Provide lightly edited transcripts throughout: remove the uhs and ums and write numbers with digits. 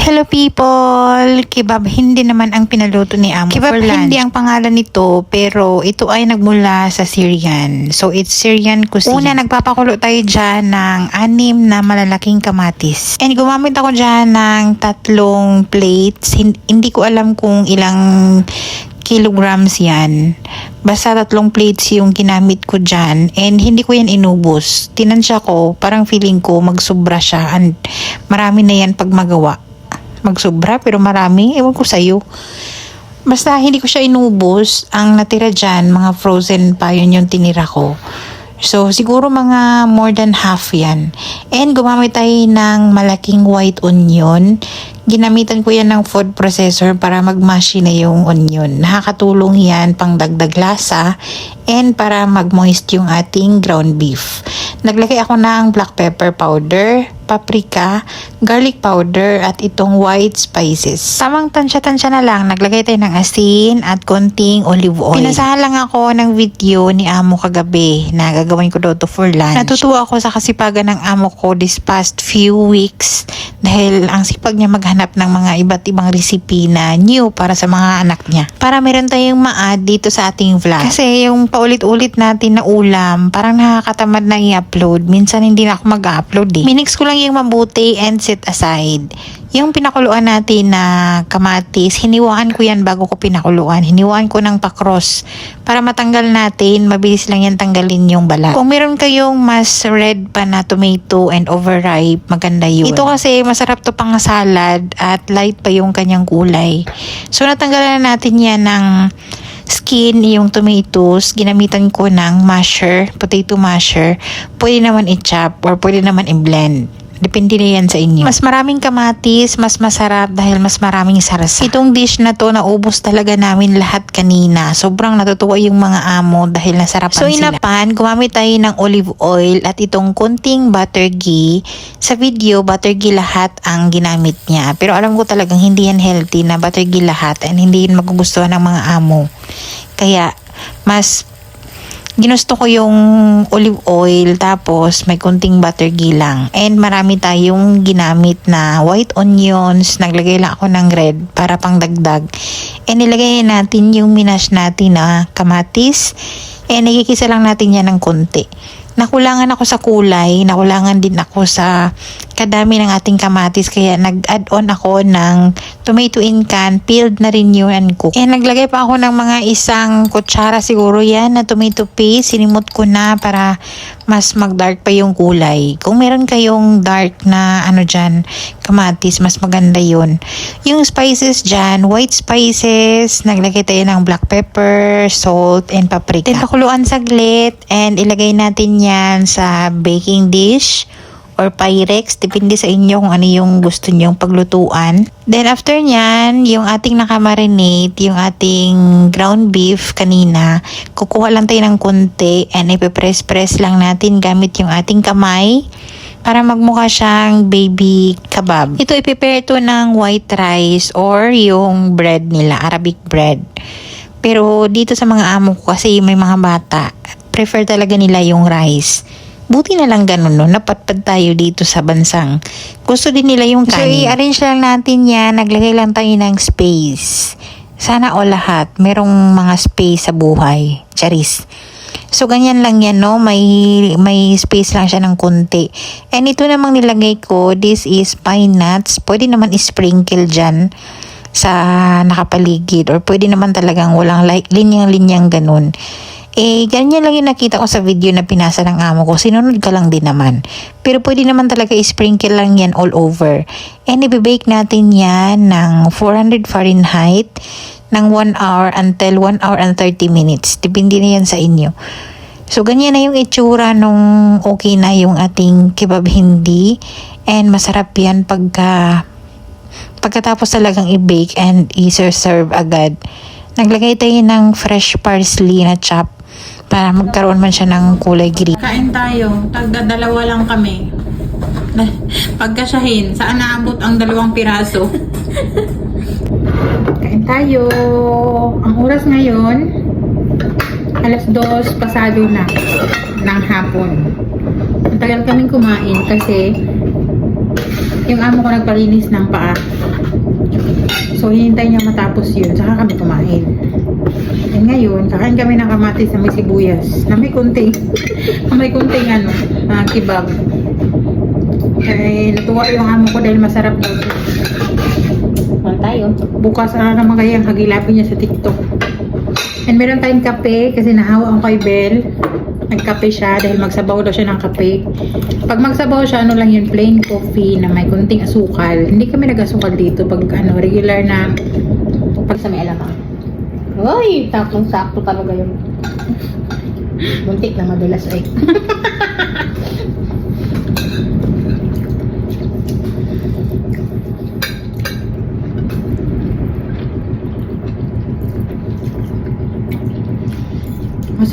Hello people! Kebab hindi naman ang pinaluto ni Amo Kebab for lunch. hindi ang pangalan nito, pero ito ay nagmula sa Syrian. So it's Syrian cuisine. Una, nagpapakulo tayo dyan ng 6 na malalaking kamatis. And gumamit ako dyan ng 3 plates. Hindi ko alam kung ilang kilograms yan. Basta 3 plates yung ginamit ko dyan. And hindi ko yan inubos. Tinansya ko, parang feeling ko magsobra siya. And marami na yan pag magawa. Magsobra pero marami, ewan ko sa'yo. Basta hindi ko siya inubos. Ang natira dyan, mga frozen pa, yun yung tinira ko. So siguro mga more than half yan. And gumamit tayo ng malaking white onion. Ginamitan ko yan ng food processor para magmashi na yung onion. Nakakatulong yan pang dagdag lasa and para mag-moist yung ating ground beef. Naglagay ako ng black pepper powder, paprika, garlic powder at itong white spices. Tamang tansya-tansya na lang, naglagay tayo ng asin at konting olive oil. Pinasahan lang ako ng video ni Amo kagabi na gagawin ko daw to for lunch. Natutuwa ako sa kasipagan ng Amo ko this past few weeks dahil ang sipag niya maghanap ng mga iba't ibang recipe na new para sa mga anak niya. Para meron tayong ma-add dito sa ating vlog. Kasi yung paulit-ulit natin na ulam, parang nakakatamad na i-upload. Minsan hindi na ako mag-upload eh. Minix ko lang yung mabuti and set aside. Yung pinakuluan natin na kamatis, hiniwaan ko yan bago ko pinakuluan. Hiniwaan ko ng pakros para matanggal natin. Mabilis lang yan tanggalin yung balat. Kung meron kayong mas red pa na tomato and overripe, maganda yun. Ito kasi masarap to pang salad at light pa yung kanyang kulay. So natanggalan na natin yan ng skin, yung tomatoes. Ginamitan ko ng masher, potato masher. Pwede naman i-chop or pwede naman i-blend. Depende na yan sa inyo. Mas maraming kamatis, mas masarap dahil mas maraming sarsa. Itong dish na to, naubos talaga namin lahat kanina. Sobrang natutuwa yung mga amo dahil nasarapan sila. So inapan, gumamit tayo ng olive oil at itong konting butter ghee. Sa video, butter ghee lahat ang ginamit niya. Pero alam ko talagang hindi yan healthy na butter ghee lahat and hindi yan magugustuhan ng mga amo. Kaya, mas ginusto ko yung olive oil tapos may kunting butter ghee lang. And marami tayong ginamit na white onions. Naglagay lang ako ng red para pang dagdag. And nilagay natin yung minash natin na kamatis. And nagkikisa lang natin yan ng konti. Nakulangan ako sa kulay, nakulangan din ako sa kadami ng ating kamatis kaya nag-add on ako ng tomato in can, peeled na rin yun and cooked. And naglagay pa ako ng mga 1 kutsara siguro yan na tomato paste, sinimot ko na para mas mag-dark pa yung kulay. Kung meron kayong dark na dyan, kamatis, mas maganda yun. Yung spices dyan, white spices, naglagay tayo ng black pepper, salt, and paprika. Then pakuluan saglit and ilagay natin yan sa baking dish or Pyrex, depende sa inyo kung ano yung gusto nyong paglutuan. Then after nyan, yung ating nakamarinate, yung ating ground beef kanina, kukuha lang tayo ng konti and ipipress-press lang natin gamit yung ating kamay para magmukha siyang baby kebab. Ito i-prepare to ng white rice or yung bread nila, Arabic bread. Pero dito sa mga amo ko kasi may mga bata, prefer talaga nila yung rice. Buti na lang ganun, no? Napatpad tayo dito sa bansang gusto din nila yung kanin. So, i-arrange lang natin yan. Naglagay lang tayo ng space. Sana o lahat, merong mga space sa buhay. Charis. So, ganyan lang yan, no? May space lang siya ng konti. And ito namang nilagay ko, this is pine nuts. Pwede naman i-sprinkle dyan sa nakapaligid. Or pwede naman talagang walang linyang-linyang ganun. Ganyan lang yung nakita ko sa video na pinasa ng amo ko. Sinunod ka lang din naman. Pero pwede naman talaga i-sprinkle lang yan all over. And i-bake natin yan ng 400 Fahrenheit ng 1 hour until 1 hour and 30 minutes. Depende na yan sa inyo. So, ganyan na yung itsura nung okay na yung ating kebab hindi. And masarap yan pagkatapos talagang i-bake and i-serve agad. Naglagay tayo ng fresh parsley na chop para magkaroon man siya ng kulay green. Kain tayo. Tagdadalawa lang kami. Pagkasyahin, saan naabot ang 2 piraso? Kain tayo. Ang oras ngayon, 2:00 pasado na ng hapon. Matagal kaming kumain kasi yung amo ko nagpalinis ng paa. So, hinintay niya matapos yun. Saka kami kumain. And ngayon, kakain kami ng kamatis na may sibuyas. Na may kunting, kebab. Eh, natuwa yung amo ko dahil masarap daw. Man tayo. Bukas naman kaya ang hagilapin niya sa TikTok. And meron tayong kape kasi nahawa ang kay Bell. Nagkape siya dahil magsabaw daw siya ng kape. Pag magsabaw siya, ano lang yun, plain coffee na may kunting asukal. Hindi kami nag-asukal dito pag regular na Pag sa may alamang. Uy, saktong-sakto talaga yun. Muntik na madulas ay.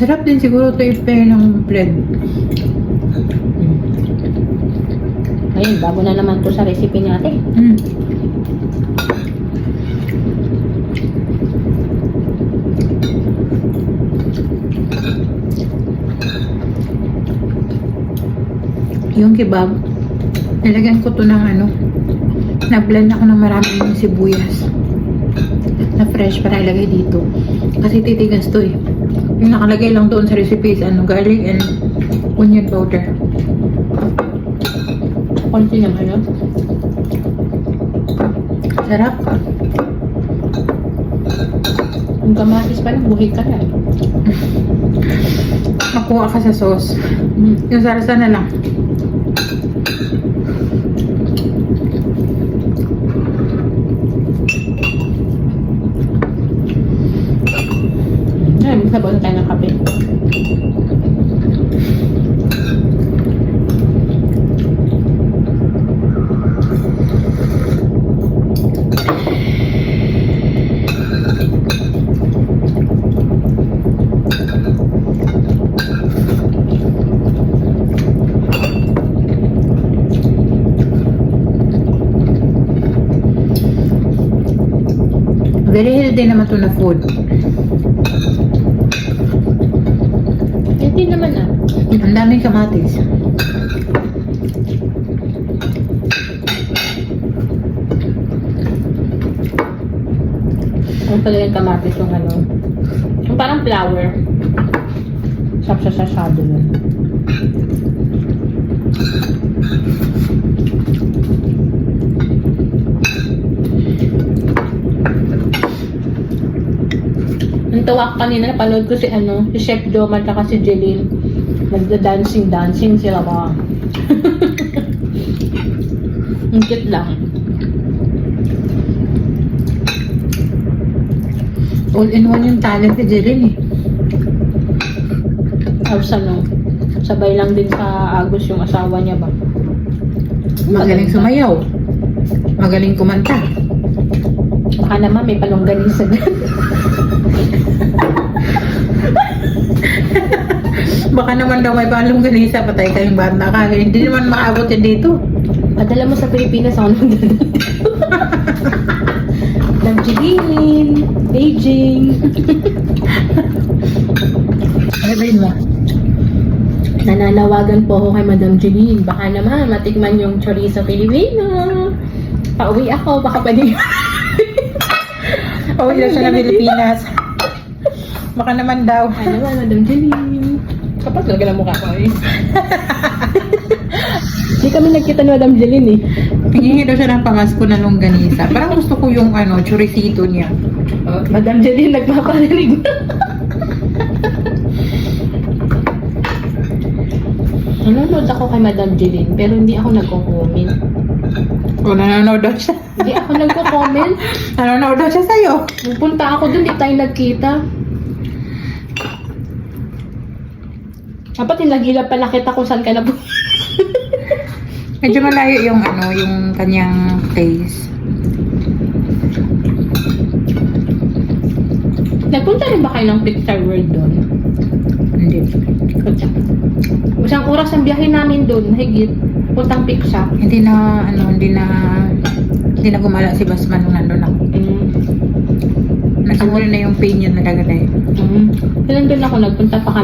masarap din siguro ito i-pair ng bread. Ayun, bago na naman to sa recipe natin. Mm. Yung kebab, nilagyan ko to ng na-blend ako ng maraming sibuyas na fresh para ilagay dito. Kasi titigas to eh. Yung nakalagay lang doon sa recipe is garlic and onion powder. Konti naman yun. Sarap. Yung kamatis pa lang, buhay ka na eh. Makuha ka sa sauce. Yung sarasa na lang. Ay, magsabaw na tayo ng kape. Very healthy naman to na food. Hindi naman ah. Ang daming kamatis. Ang pala yung kamatis yung yung parang flour. Sapsa-sasado yun. Ang tawa ko kanina, napanood ko si Chef Dom at saka si Jeline. Nagda-dancing sila ba? Ang cute lang. All-in-one yung talent ni Jeline eh. Tapos sabay lang din sa Agos yung asawa niya ba? Magaling sumayaw. Magaling kumanta. Baka naman may palongganisa dyan. Baka naman daw may palong ganisa, patay kayong banda ka. Hindi naman maabot yan dito. Padala mo sa Pilipinas ako nung dito. Darjeeling, Beijing. Ano ba yun mo? Nananawagan po ako kay Madam Jeline. Baka naman matikman yung chorizo Filipino. Pauwi ako, baka pwede. Oh, yun siya na Pilipinas. Baka naman daw. Ano naman, Madam Jeline. Kapag talaga na mukha ko eh. Hindi kami nagkita ni Madam Jeline eh. Hingi daw siya ng pamasko na longganisa. Parang gusto ko yung choricito niya. Oh, Madam Jeline nagpaparinig. Nanonood ako kay Madam Jeline, pero hindi ako nagko-comment. O, nanonood daw siya. Hindi ako nagko-comment. Nanonood daw siya sa'yo. Nagpunta ako dun, di tayo nagkita. Dapat hinagilap pala kita kung saan ka na po. Medyo malayo yung yung kanyang place. Nagpunta rin ba kayo ng Pixar World doon? Hindi. Isang oras ang biyahe namin doon, higit. Puntang Pixar. Hindi na gumala si Basman nung nandun ako. Nasimula na yung pain yun na dagat eh. Kailan doon ako nagpunta pa kami.